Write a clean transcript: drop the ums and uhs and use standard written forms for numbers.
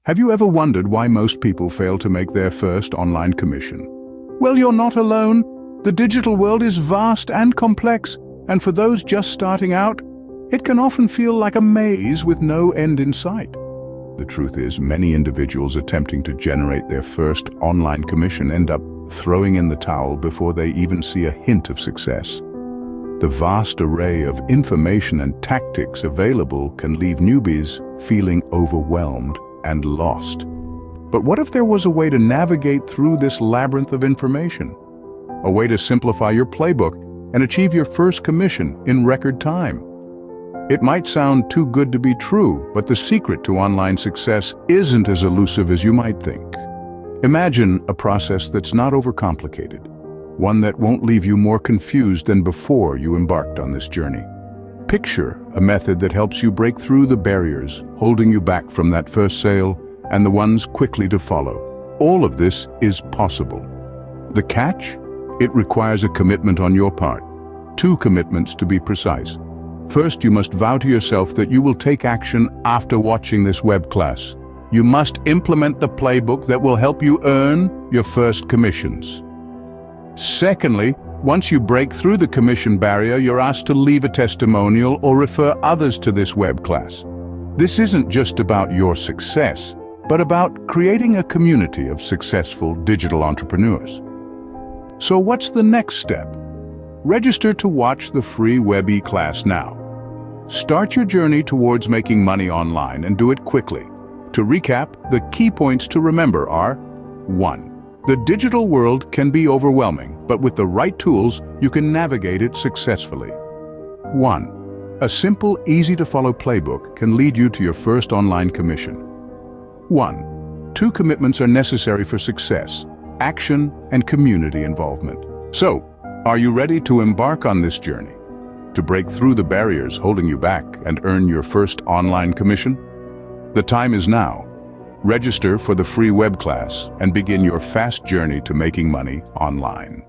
Have you ever wondered why most people fail to make their first online commission? Well, you're not alone. The digital world is vast and complex, and for those just starting out, it can often feel like a maze with no end in sight. The truth is, many individuals attempting to generate their first online commission end up throwing in the towel before they even see a hint of success. The vast array of information and tactics available can leave newbies feeling overwhelmed and lost. But what if there was a way to navigate through this labyrinth of information? A way to simplify your playbook and achieve your first commission in record time? It might sound too good to be true, but the secret to online success isn't as elusive as you might think. Imagine a process that's not overcomplicated, one that won't leave you more confused than before you embarked on this journey. Picture a method that helps you break through the barriers holding you back from that first sale and the ones quickly to follow. All of this is possible. The catch? It requires a commitment on your part. 2 commitments to be precise. First, you must vow to yourself that you will take action after watching this web class. You must implement the playbook that will help you earn your first commissions. Secondly, once you break through the commission barrier, you're asked to leave a testimonial or refer others to this web class. This isn't just about your success, but about creating a community of successful digital entrepreneurs. So what's the next step? Register to watch the free web e-class now. Start your journey towards making money online and do it quickly. To recap, the key points to remember are: 1. The digital world can be overwhelming, but with the right tools, you can navigate it successfully. 1. A simple, easy-to-follow playbook can lead you to your first online commission. 1. 2 commitments are necessary for success: action and community involvement. So, are you ready to embark on this journey? To break through the barriers holding you back and earn your first online commission? The time is now. Register for the free web class and begin your fast journey to making money online.